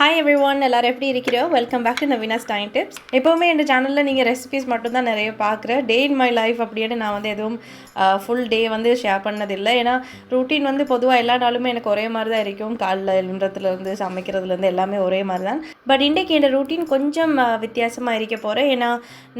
Hi everyone, எல்லாரும் எப்படி இருக்கீங்க? Welcome back to Naveena's time tips. எப்பவுமே இந்த சேனல்ல நீங்க ரெசிபீஸ் மட்டும் தான் நிறைய பார்க்குற. டே இன் மை லைஃப் அப்படியே நான் வந்து எதுவும் ஃபுல் டே வந்து ஷேர் பண்ணது இல்லை. ஏன்னா ரூட்டீன் வந்து பொதுவாக எல்லா நாளுமே எனக்கு ஒரே மாதிரி தான் இருக்கும். காலைல எழுந்துறதுலேருந்து சமைக்கிறதுலேருந்து எல்லாமே ஒரே மாதிரி தான். பட் இன்றைக்கி என்னோட ரூட்டீன் கொஞ்சம் வித்தியாசமாக இருக்க போகிறேன். ஏன்னா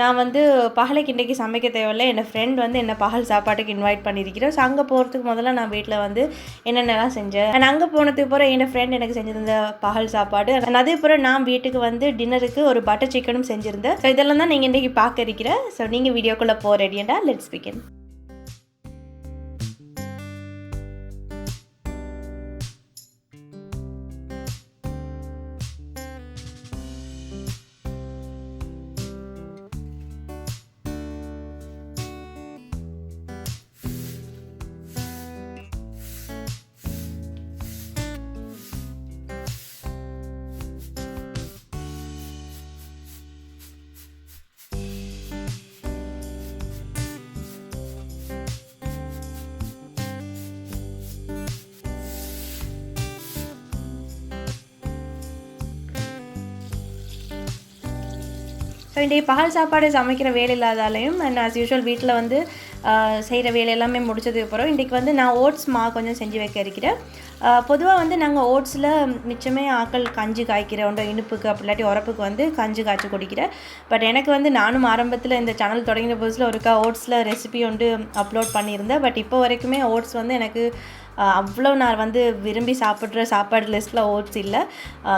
நான் வந்து பகலைக்கு இன்றைக்கி சமைக்க தேவையில்லை. என் ஃப்ரெண்ட் வந்து என்னை பகல் சாப்பாட்டுக்கு இன்வைட் பண்ணியிருக்கிறேன். ஸோ அங்கே போகிறதுக்கு முதல்ல நான் வீட்டில் வந்து என்னென்னலாம் செஞ்சேன். அண்ட் அங்கே போனதுக்கு அப்புறம் என் ஃப்ரெண்ட் எனக்கு செஞ்சிருந்த பகல் சாப்பாடு, அதேபோல் நான் வீட்டுக்கு வந்து டின்னருக்கு ஒரு பட்டர் சிக்கனும் செஞ்சுருந்தேன். ஸோ இதெல்லாம் தான் நீங்கள் இன்றைக்கி பார்க்க இருக்கிறேன். ஸோ நீங்கள் வீடியோக்குள்ளே போக ரெடியண்டா, லெட்ஸ் பிகின். ஸோ இன்றைக்கி பகல் சாப்பாடு சமைக்கிற வேலை இல்லாதாலையும் அண்ட் ஆஸ் யூஷுவல் வீட்டில் வந்து செய்கிற வேலை எல்லாமே முடிச்சதுக்கு அப்புறம் இன்றைக்கி வந்து நான் ஓட்ஸ் கொஞ்சம் செஞ்சு வைக்க இருக்கிறேன். பொதுவாக வந்து நாங்கள் ஓட்ஸில் மிச்சமே ஆக்கள் கஞ்சி காய்க்கிறோம், இனிப்புக்கு அப்படி இல்லாட்டி உரப்புக்கு வந்து கஞ்சி காய்ச்சி குடிக்கிறேன். பட் எனக்கு வந்து நானும் ஆரம்பத்தில் இந்த சேனல் தொடங்கின புதுசில் ஒருக்கா ஓட்ஸில் ரெசிபி வந்து அப்லோட் பண்ணியிருந்தேன். பட் இப்போ வரைக்குமே ஓட்ஸ் வந்து எனக்கு அவ்வளோ நான் வந்து விரும்பி சாப்பிட்ற சாப்பாடு லிஸ்ட்டில் ஓட்ஸ் இல்லை.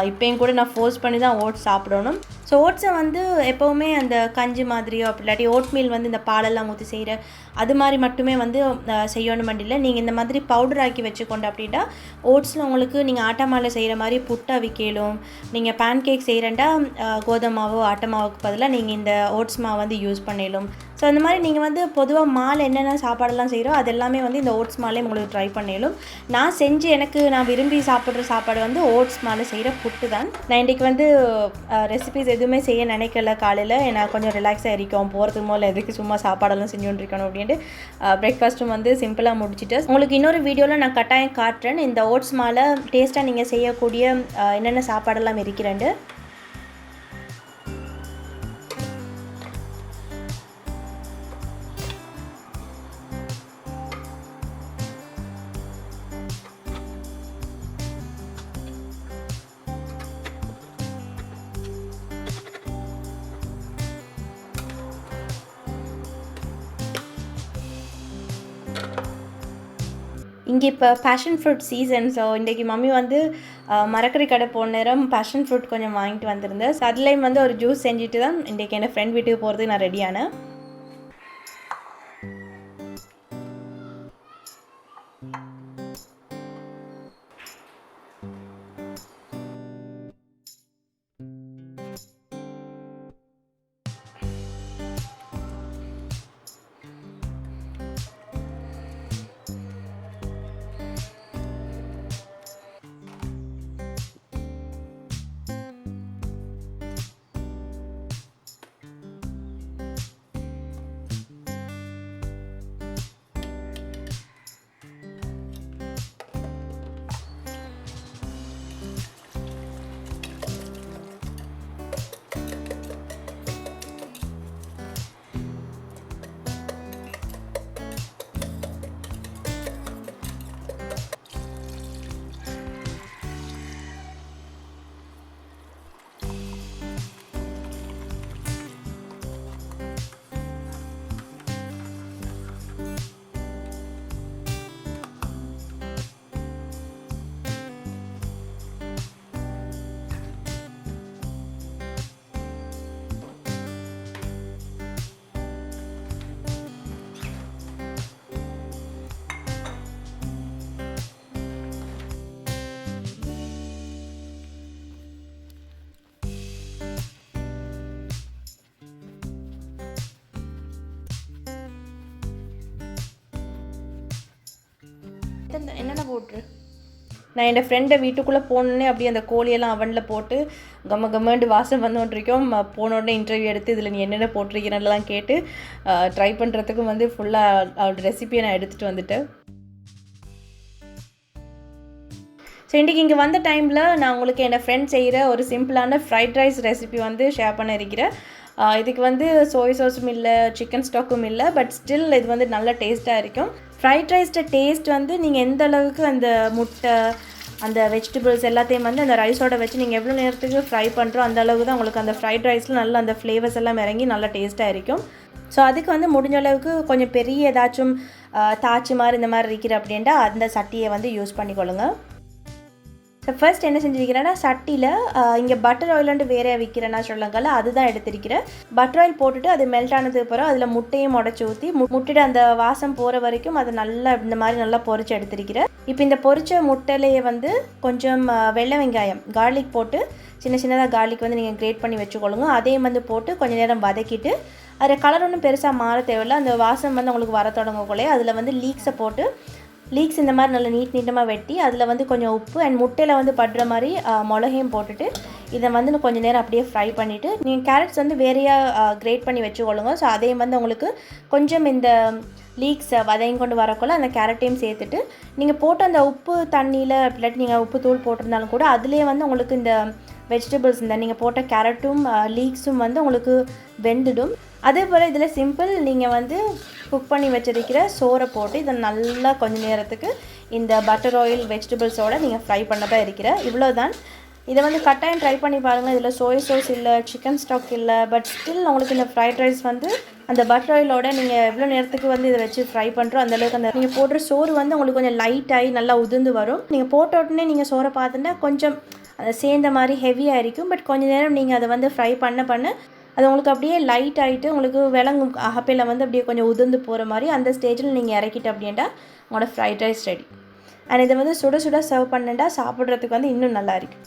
இப்போயும் கூட நான் ஃபோர்ஸ் பண்ணி தான் ஓட்ஸ் சாப்பிடணும். ஸோ ஓட்ஸை வந்து எப்போவுமே அந்த கஞ்சி மாதிரியோ அப்படி இல்லாட்டி ஓட் மீல் வந்து இந்த பாலெல்லாம் ஊற்றி செய்கிற அது மாதிரி மட்டுமே வந்து செய்யணும் இல்லை. நீங்கள் இந்த மாதிரி பவுடர் ஆக்கி வச்சுக்கொண்டு அப்படின்னா ஓட்ஸில் உங்களுக்கு நீங்கள் ஆட்டா மாலை செய்கிற மாதிரி புட்டா விற்கலும். நீங்கள் பேன் கேக் செய்கிறேன்டா கோதுமாவோ ஆட்ட மாவுக்கு பதிலாக நீங்கள் இந்த ஓட்ஸ் மாவு வந்து யூஸ் பண்ணிடலும். ஸோ அந்த மாதிரி நீங்கள் வந்து பொதுவாக மாலை என்னென்ன சாப்பாடெல்லாம் செய்கிறோம் அது எல்லாமே வந்து இந்த ஓட்ஸ் மாலே உங்களுக்கு ட்ரை பண்ணிடலும். நான் செஞ்சு நான் விரும்பி சாப்பிட்ற சாப்பாடு வந்து ஓட்ஸ் மாலை செய்கிற புட்டு தான். நான் இன்றைக்கி வந்து ரெசிபிஸ் எதுவுமே செய்ய நினைக்கல. காலையில் நான் கொஞ்சம் ரிலாக்ஸாக இருக்கோம், போகிறதுக்கு முதல்ல எதுக்கு சும்மா சாப்பாடெல்லாம் செஞ்சுட்டு அப்படின்ட்டு பிரேக்ஃபாஸ்ட்டும் வந்து சிம்பிளாக முடிச்சுட்டு உங்களுக்கு இன்னொரு வீடியோவில் நான் கட்டாயம் காட்டுறேன் இந்த ஓட்ஸ் மாலை டேஸ்ட்டாக நீங்கள் செய்யக்கூடிய என்னென்ன சாப்பாடெல்லாம் இருக்கிறேன்ட்டு. இங்கே இப்போ பேஷன் ஃப்ரூட் சீசன். ஸோ இன்றைக்கி மம்மி வந்து மரக்கறி கடை போன நேரம் பேஷன் ஃப்ரூட் கொஞ்சம் வாங்கிட்டு வந்திருந்தேன். ஸோ அதுலேயும் வந்து ஒரு ஜூஸ் செஞ்சுட்டு தான் இன்றைக்கி என் ஃப்ரெண்ட் வீட்டுக்கு போகிறதுக்கு நான் ரெடியானேன். என்னென்ன போட்டுரு நான் என் ஃப்ரெண்டை வீட்டுக்குள்ளே போனோடனே அப்படியே அந்த கோழியெல்லாம் அவனில் போட்டு கம்மண்டு வாசம் வந்துகிட்ருக்கோம். போனோடனே இன்டர்வியூ எடுத்து இதில் நீ என்னென்ன போட்டிருக்கிறேன்லாம் கேட்டு ட்ரை பண்ணுறதுக்கும் வந்து ஃபுல்லாக ரெசிபியை நான் எடுத்துகிட்டு வந்துட்டேன். ஸோ இன்றைக்கி இங்கே வந்த டைமில் நான் உங்களுக்கு என் ஃப்ரெண்ட் செய்கிற ஒரு சிம்பிளான ஃப்ரைட் ரைஸ் ரெசிபி வந்து ஷேர் பண்ண இருக்கிறேன். இதுக்கு வந்து சோய் சாஸும் இல்லை, சிக்கன் ஸ்டாக்கும் இல்லை, பட் ஸ்டில் இது வந்து நல்ல டேஸ்ட்டாக இருக்கும். ஃப்ரைட் ரைஸ்ட டேஸ்ட் வந்து நீங்கள் எந்த அளவுக்கு அந்த முட்டை, அந்த வெஜிடபிள்ஸ் எல்லாத்தையும் வந்து அந்த ரைஸோட வச்சு நீங்கள் எவ்வளோ நேரத்துக்கு ஃப்ரை பண்ணுறோம் அந்த அளவுக்கு தான் உங்களுக்கு அந்த ஃப்ரைட் ரைஸில் நல்லா அந்த ஃப்ளேவர்ஸ் எல்லாம் இறங்கி நல்லா டேஸ்ட்டாக இருக்கும். ஸோ அதுக்கு வந்து முடிஞ்ச அளவுக்கு கொஞ்சம் பெரிய ஏதாச்சும் தாச்சி மாதிரி இந்த மாதிரி இருக்கிற அப்படின்ட்டா அந்த சட்டியை வந்து யூஸ் பண்ணிக்கொள்ளுங்க. ஸோ ஃபர்ஸ்ட் என்ன செஞ்சுருக்கிறேன்னா, சட்டியில் இங்கே பட்டர் ஆயிலாண்டு வேறு விற்கிறேன்னா சொல்லுங்கள்ல, அதுதான் எடுத்திருக்கிறேன். பட்டர் ஆயில் போட்டுட்டு அது மெல்ட் ஆனதுக்கு அப்புறம் அதில் முட்டையும் உடச்சி ஊற்றி முட்டிட்டு அந்த வாசம் போகிற வரைக்கும் அதை நல்லா இந்த மாதிரி நல்லா பொரிச்சு எடுத்திருக்கிறேன். இப்போ இந்த பொரிச்ச முட்டையிலேயே வந்து கொஞ்சம் வெள்ளை வெங்காயம் கார்லிக் போட்டு சின்ன சின்னதாக கார்லிக் வந்து நீங்கள் கிரேட் பண்ணி வச்சுக்கொள்ளுங்க. அதையும் வந்து போட்டு கொஞ்சம் நேரம் வதக்கிட்டு அதில் கலர் ஒன்றும் பெருசாக மாற தேவையில்லை. அந்த வாசம் வந்து உங்களுக்கு வர தொடங்கக்குள்ளே அதில் வந்து லீக்ஸ் இந்த மாதிரி நல்லா நீட்டமாக வெட்டி அதில் வந்து கொஞ்சம் உப்பு அண்ட் முட்டையில் வந்து படுற மாதிரி மிளகையும் போட்டுட்டு இதை வந்து கொஞ்சம் நேரம் அப்படியே ஃப்ரை பண்ணிவிட்டு நீங்கள் கேரட்ஸ் வந்து வேறையாக கிரேட் பண்ணி வச்சுக்கொள்ளுங்க. ஸோ அதையும் வந்து உங்களுக்கு கொஞ்சம் இந்த லீக்ஸை வதையும் கொண்டு வரக்குள்ள அந்த கேரட்டையும் சேர்த்துட்டு நீங்கள் போட்டு அந்த உப்பு தண்ணியில் இல்லாட்டி நீங்கள் உப்பு தூள் போட்டிருந்தாலும் கூட அதுலேயே வந்து உங்களுக்கு இந்த வெஜிடபிள்ஸ் இந்த நீங்கள் போட்ட கேரட்டும் லீக்ஸும் வந்து உங்களுக்கு வெந்துடும். அதே போல் இதில் சிம்பிள், நீங்கள் வந்து குக் பண்ணி வச்சிருக்கிற சோறை போட்டு இதை நல்லா கொஞ்சம் நேரத்துக்கு இந்த பட்டர் ஆயில் வெஜிடபிள்ஸோடு நீங்கள் ஃப்ரை பண்ண தான் இருக்கிற. இவ்வளோ தான். இதை வந்து கட்டாயம் ட்ரை பண்ணி பாருங்கள். இதில் சோய் சாஸ் இல்லை, சிக்கன் ஸ்டாக் இல்லை, பட் ஸ்டில் உங்களுக்கு இந்த ஃப்ரைட் ரைஸ் வந்து அந்த பட்டர் ஆயிலோட நீங்கள் எவ்வளோ நேரத்துக்கு வந்து இதை வச்சு ஃப்ரை பண்ணுறோம் அந்தளவுக்கு அந்த நீங்கள் போடுற சோறு வந்து உங்களுக்கு கொஞ்சம் லைட்டாகி நல்லா உதிர்ந்து வரும். நீங்கள் போட்ட உடனே நீங்கள் சோறை பார்த்துட்டா கொஞ்சம் அதை சேர்ந்த மாதிரி ஹெவியாக இருக்கும். பட் கொஞ்சம் நேரம் நீங்கள் அதை வந்து ஃப்ரை பண்ண அது உங்களுக்கு அப்படியே லைட் ஆகிட்டு உங்களுக்கு விளங்கும் அகப்பையில் வந்து அப்படியே கொஞ்சம் உதிர்ந்து போகிற மாதிரி அந்த ஸ்டேஜில் நீங்கள் இறக்கிட்டு அப்படின்ட்டா உங்களோட ஃப்ரைட் ரைஸ் ரெடி. அண்ட் இதை வந்து சுட சுட சர்வ் பண்ணிட்டா சாப்பிட்றதுக்கு வந்து இன்னும் நல்லா இருக்கு.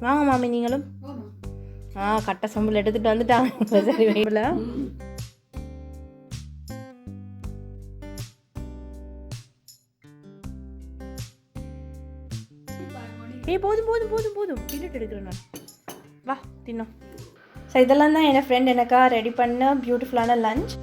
வாங்க மாமி நீங்களும். கட்டை சம்பளம் எடுத்துகிட்டு வந்துட்டாங்க. சரி வைப்பில் போதும் கிண்டிட்டு எடுக்கிறேன் நான். வா தின்னோம். ஸோ இதெல்லாம் தான் என் ஃப்ரெண்ட் எனக்கா ரெடி பண்ண பியூட்டிஃபுல்லான லஞ்ச்.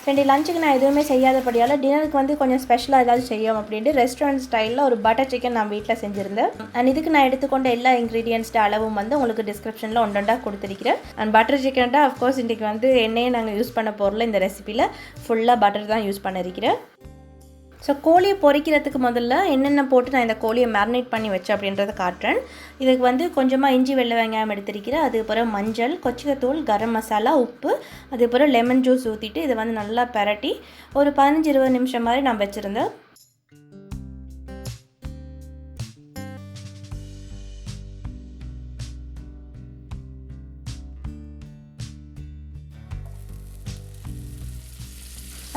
ரெண்டு லஞ்சுக்கு நான் எதுவுமே செய்யாதபடியால் டின்னருக்கு வந்து கொஞ்சம் ஸ்பெஷலாக ஏதாவது செய்யும் அப்படின்ட்டு ரெஸ்டாரண்ட் ஸ்டைலில் ஒரு பட்டர் சிக்கன் நான் வீட்டில் செஞ்சுருந்தேன். அண்ட் இதுக்கு நான் எடுத்துக்கொண்ட எல்லா இன்க்ரீடியன்ஸ்ட அளவும் வந்து உங்களுக்கு டிஸ்கிரிப்ஷனில் ஒன்றா கொடுத்துருக்கிறேன். அண்ட் பட்டர் சிக்கன்ட்டா அஃப்கோர்ஸ் இன்றைக்கி வந்து எண்ணெயை நாங்கள் யூஸ் பண்ண போகிறல இந்த ரெசிப்பியில் ஃபுல்லாக பட்டர் தான் யூஸ் பண்ணியிருக்கிறேன். ஸோ கோழியை பொரிக்கிறதுக்கு முதல்ல என்னென்ன போட்டு நான் இந்த கோழியை மேரினேட் பண்ணி வச்சேன் அப்படின்றத காட்டுறேன். இதுக்கு வந்து கொஞ்சமாக இஞ்சி வெள்ளை வெங்காயம் எடுத்திருக்கிறேன். அதுக்கப்புறம் மஞ்சள், கொச்சிக்கத்தூள், கரம் மசாலா, உப்பு, அதுக்கப்புறம் லெமன் ஜூஸ் ஊற்றிட்டு இதை வந்து நல்லா பரட்டி ஒரு 15-20 நிமிஷம் மாதிரி நான் வச்சுருந்தேன்.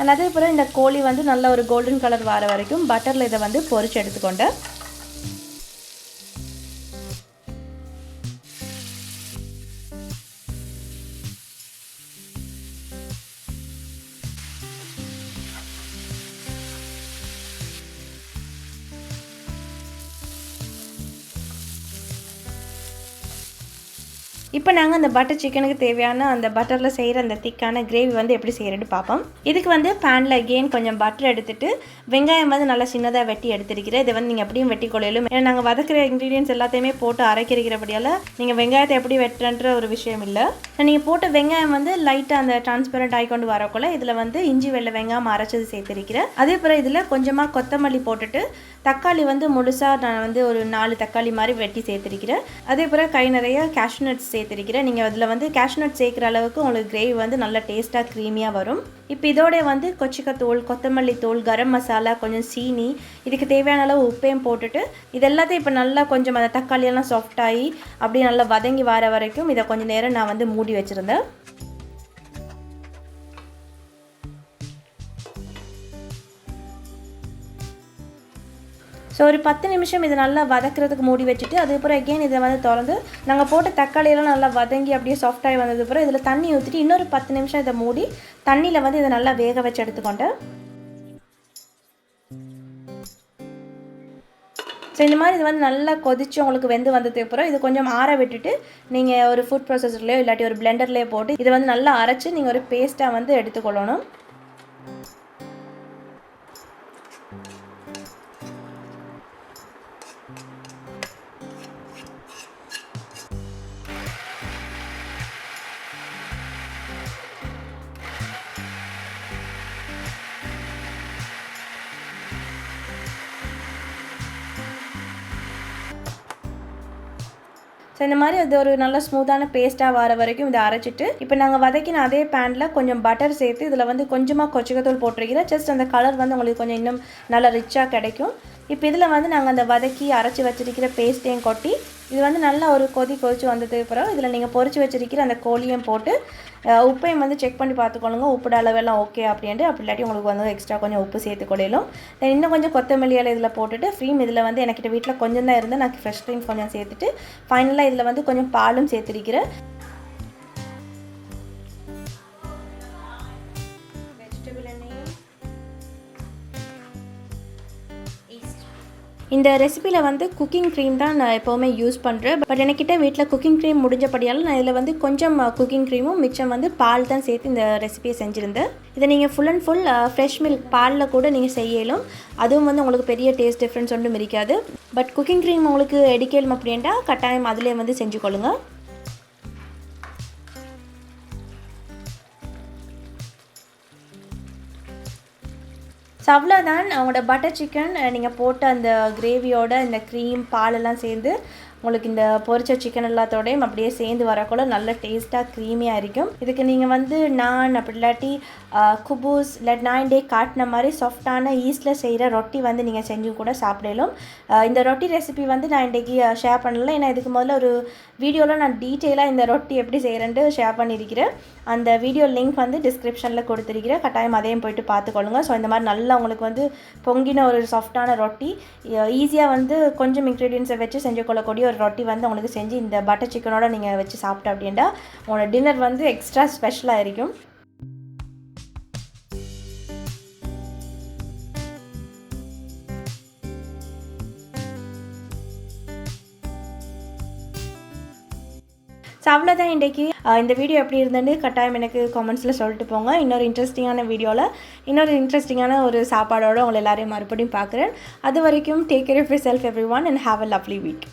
அண்ட் அதேபோல் இந்த கோழி வந்து நல்ல ஒரு கோல்டன் கலர் வர வரைக்கும் பட்டரில் இதை வந்து பொரிச்சு எடுத்துக்கொண்டேன். இப்போ நாங்கள் அந்த பட்டர் சிக்கனுக்கு தேவையான அந்த பட்டரில் செய்கிற அந்த திக்கான கிரேவி வந்து எப்படி செய்கிறேன்னு பார்ப்போம். இதுக்கு வந்து பேனில் அகெயின் கொஞ்சம் பட்டர் எடுத்துகிட்டு வெங்காயம் வந்து நல்லா சின்னதாக வெட்டி எடுத்துருக்கிறேன். இதை வந்து நீங்கள் எப்படியும் வெட்டி கொள்ளையிலும், ஏன்னா நாங்கள் வதக்கிற இன்க்ரீடியன்ஸ் எல்லாத்தையுமே போட்டு அரைக்கிறபடியால் நீங்கள் வெங்காயத்தை எப்படி வெட்டுறன்ற ஒரு விஷயம் இல்லை. நீங்கள் போட்ட வெங்காயம் வந்து லைட்டாக அந்த டிரான்ஸ்பரண்ட் ஆகிக்கொண்டு வரக்குள்ள இதில் வந்து இஞ்சி வெள்ளை வெங்காயம் அரைச்சது சேர்த்துருக்கிறேன். அதே போல் இதில் கொஞ்சமாக கொத்தமல்லி போட்டுட்டு தக்காளி வந்து முழுசாக நான் வந்து ஒரு 4 தக்காளி மாதிரி வெட்டி சேர்த்துருக்கிறேன். அதே போல் கை நிறைய கேஷ்யூ நட்ஸ் சேர்த்துருக்கிறேன். நீங்கள் அதில் வந்து கேஷ்யூ நட்ஸ் சேர்க்குற அளவுக்கு உங்களுக்கு கிரேவி வந்து நல்லா டேஸ்ட்டாக க்ரீமியாக வரும். இப்போ இதோட வந்து கொச்சிக்கத்தூள், கொத்தமல்லி தூள், கரம் மசாலா, கொஞ்சம் சீனி, இதுக்கு தேவையான அளவு உப்பையும் போட்டுட்டு இது எல்லாத்தையும் இப்போ நல்லா கொஞ்சம் அந்த தக்காளியெல்லாம் சாஃப்டாகி அப்படியே நல்லா வதங்கி வர வரைக்கும் இதை கொஞ்சம் நேரம் நான் வந்து மூடி வச்சுருந்தேன். ஸோ ஒரு 10 நிமிஷம் இதை நல்லா வதக்கிறதுக்கு மூடி வச்சுட்டு அதுக்கப்புறம் எகெயின் இதை வந்து திறந்து நாங்கள் போட்ட தக்காளியெல்லாம் நல்லா வதங்கி அப்படியே சாஃப்டாகி வந்ததுக்கப்புறம் இதில் தண்ணி ஊற்றிட்டு இன்னொரு 10 நிமிஷம் இதை மூடி தண்ணியில் வந்து இதை நல்லா வேக வச்சு எடுத்துக்கொண்டேன். ஸோ இந்த மாதிரி இது வந்து நல்லா கொதிச்சு உங்களுக்கு வெந்து வந்ததுக்கு அப்புறம் இது கொஞ்சம் ஆற விட்டுட்டு நீங்கள் ஒரு ஃபுட் ப்ராசஸர்லேயோ இல்லாட்டி ஒரு பிளெண்டர்லேயோ போட்டு இதை வந்து நல்லா அரைச்சி நீங்கள் ஒரு பேஸ்ட்டாக வந்து எடுத்துக்கொள்ளணும். ஸோ இந்த மாதிரி அது ஒரு நல்ல ஸ்மூத்தான பேஸ்ட்டாக வர வரைக்கும் இதை அரைச்சிட்டு இப்போ நாங்கள் வதக்கின அதே பேனில் கொஞ்சம் பட்டர் சேர்த்து இதில் வந்து கொஞ்சமாக கொச்சிக்கத்தூள் போட்டிருக்கிறேன். ஜஸ்ட் அந்த கலர் வந்து உங்களுக்கு கொஞ்சம் இன்னும் நல்லா ரிச்சாக கிடைக்கும். இப்போ இதில் வந்து நாங்கள் அந்த வதக்கி அரைச்சி வச்சிருக்கிற பேஸ்ட்டையும் கொட்டி இது வந்து நல்லா ஒரு கொதிச்சு வந்ததுக்கு அப்புறம் இதில் நீங்கள் பொரிச்சு வச்சிருக்கிற அந்த கோழியும் போட்டு உப்பையும் வந்து செக் பண்ணி பார்த்துக்கொள்ளுங்க. உப்பு அளவெல்லாம் ஓகே அப்படின்ட்டு. அப்படி இல்லாட்டி உங்களுக்கு வந்து எக்ஸ்ட்ரா கொஞ்சம் உப்பு சேர்த்துக்கொள்ளும். இன்னும் கொஞ்சம் கொத்தமல்லி இலை இதில் போட்டுட்டு ஃப்ரீம் இதில் வந்து எனக்கு வீட்டில் கொஞ்சம் தான் இருந்து நான் ஃப்ரெஷ் க்ரீம் கொஞ்சம் சேர்த்துட்டு ஃபைனலாக இதில் வந்து கொஞ்சம் பாலும் சேர்த்துருக்கிறேன். இந்த ரெசிபியில் வந்து குக்கிங் க்ரீம் தான் நான் எப்போவுமே யூஸ் பண்ணுறேன். பட் எனக்கிட்ட வீட்டில் குக்கிங் க்ரீம் முடிஞ்சபடியால் நான் இதில் வந்து கொஞ்சம் குக்கிங் க்ரீமும் மிச்சம் வந்து பால் தான் சேர்த்து இந்த ரெசிபியை செஞ்சுருந்தேன். இதை நீங்கள் full and full fresh milk பாலில் கூட நீங்கள் செய்யலும். அதுவும் வந்து உங்களுக்கு பெரிய டேஸ்ட் டிஃப்ரென்ஸ் ஒன்றும் இருக்காது. பட் குக்கிங் க்ரீம் உங்களுக்கு எடுக்கலும் அப்படின்ட்டா கட்டாயம் அதிலே வந்து செஞ்சு கொள்ளுங்கள். ஸோ அவ்வளோதான் அவங்களோட பட்டர் சிக்கன். நீங்கள் போட்ட அந்த கிரேவியோட இந்த க்ரீம் பாலெல்லாம் சேர்ந்து உங்களுக்கு இந்த பொரிச்ச சிக்கன் எல்லாத்தோடையும் அப்படியே சேர்ந்து வரக்குள்ள நல்ல டேஸ்ட்டாக க்ரீமியாக இருக்கும். இதுக்கு நீங்கள் வந்து நான் அப்படி இல்லாட்டி குபூஸ் இல்லாட்டி நான் காட்டின மாதிரி சாஃப்டான ஈஸ்டில் செய்கிற ரொட்டி வந்து நீங்கள் செஞ்சு கூட சாப்பிடலும். இந்த ரொட்டி ரெசிபி வந்து நான் இன்றைக்கி ஷேர் பண்ணல. ஏன்னா இதுக்கு முதல்ல ஒரு வீடியோவில் நான் டீட்டெயிலாக இந்த ரொட்டி எப்படி செய்கிறேன்ட்டு ஷேர் பண்ணியிருக்கிறேன். அந்த வீடியோ லிங்க் வந்து டிஸ்கிரிப்ஷனில் கொடுத்துருக்கிறேன். கட்டாயம் அதையும் போய்ட்டு பார்த்துக்கொள்ளுங்க. ஸோ இந்த மாதிரி நல்லா உங்களுக்கு வந்து பொங்கின ஒரு சாஃப்டான ரொட்டி ஈஸியாக வந்து கொஞ்சம் இன்க்ரீடியன்ஸை வச்சு செஞ்சு கொள்ளக்கூடிய ஒரு ரொட்டி வந்து உங்களுக்கு செஞ்சு இந்த பட்டர் சிக்கனோட நீங்கள் வச்சு சாப்பிட்டா அப்படின்டா உங்களோட டின்னர் வந்து எக்ஸ்ட்ரா ஸ்பெஷலாக இருக்கும். ஸோ அவ்வளோதான் இன்றைக்கி. இந்த வீடியோ எப்படி இருந்ததுன்னு கட்டாயம் எனக்கு கமெண்ட்ஸில் சொல்லிட்டு போங்க. இன்னொரு இன்ட்ரெஸ்டிங்கான வீடியோவில் இன்னொரு இன்ட்ரெஸ்டிங்கான ஒரு சாப்பாடோடு உங்களை எல்லாரையும் மறுபடியும் பார்க்குறேன். அது வரைக்கும் take care of yourself everyone and have a lovely week.